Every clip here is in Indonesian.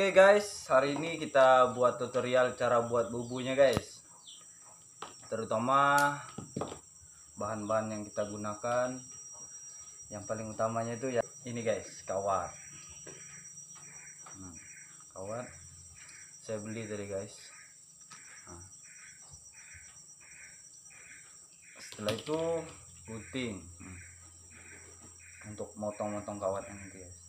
Oke guys, hari ini kita buat tutorial cara buat bubunya guys. Terutama bahan-bahan yang kita gunakan. Yang paling utamanya itu ya ini guys, kawat. Kawat saya beli tadi guys. Setelah itu gunting untuk motong-motong kawatnya nanti guys.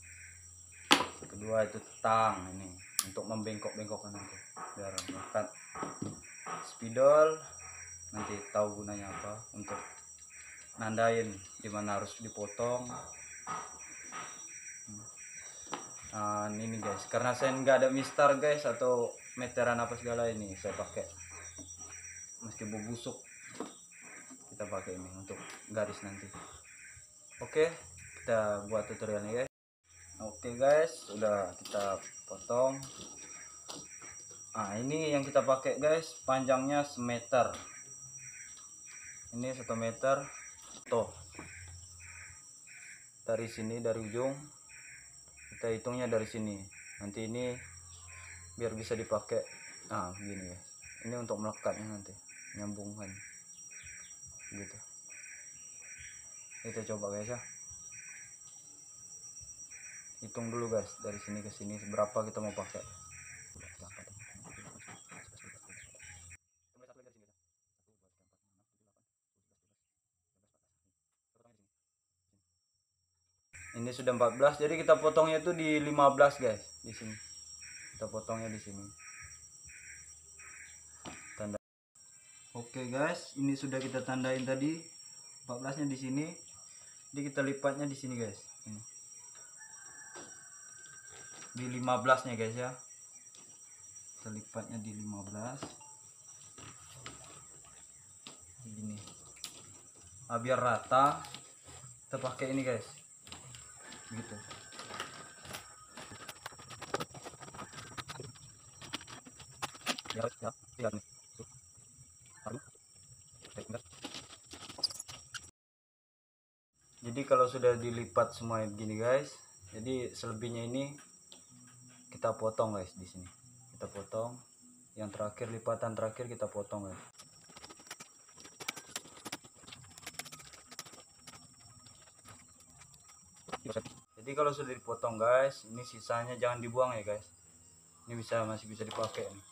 Kedua itu tang ini untuk membengkok-bengkokkan nanti biar melekat. Spidol nanti tahu gunanya apa, untuk nandain dimana harus dipotong. Ini guys, karena saya nggak ada mistar guys atau meteran apa segala, ini saya pakai meski busuk, kita pakai ini untuk garis nanti. Oke, kita buat tutorialnya guys. Oke guys, sudah kita potong. Ini yang kita pakai guys, panjangnya semeter. Ini 1 meter. Tuh, dari sini, dari ujung kita hitungnya dari sini. Nanti ini biar bisa dipakai. Begini guys. Ini untuk melekatnya nanti, nyambungkan. Gitu. Kita coba guys ya. Hitung dulu guys, dari sini ke sini berapa kita mau pakai. Ini sudah 14, jadi kita potongnya itu di 15 guys, di sini. Kita potongnya di sini. Tanda. Oke guys, ini sudah kita tandain tadi 14-nya di sini. Jadi kita lipatnya di sini guys. Ini. Di 15-nya guys ya. Kita lipatnya di 15. Begini. Biar rata, kita pakai ini guys. Gitu. Jadi kalau sudah dilipat semua begini guys, jadi selebihnya ini kita potong guys di sini. Kita potong. Yang terakhir, lipatan terakhir kita potong guys. Jadi kalau sudah dipotong guys, ini sisanya jangan dibuang ya guys. Ini masih bisa dipakai nih.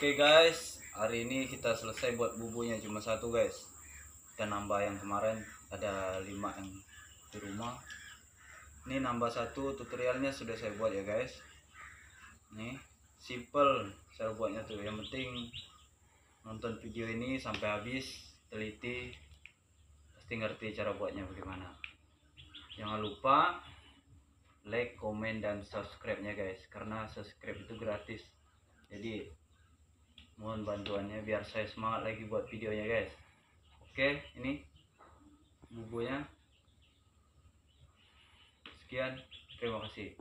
Oke guys, hari ini kita selesai buat bubunya cuma satu guys. Kita nambah yang kemarin ada 5 yang di rumah. Ini nambah satu, tutorialnya sudah saya buat ya guys. Nih, simple cara buatnya tuh. Yang penting nonton video ini sampai habis, teliti, pasti ngerti cara buatnya bagaimana. Jangan lupa like, komen, dan subscribe-nya guys, karena subscribe itu gratis. Jadi mohon bantuannya biar saya semangat lagi buat videonya guys. Oke, ini bubunya. Sekian, terima kasih.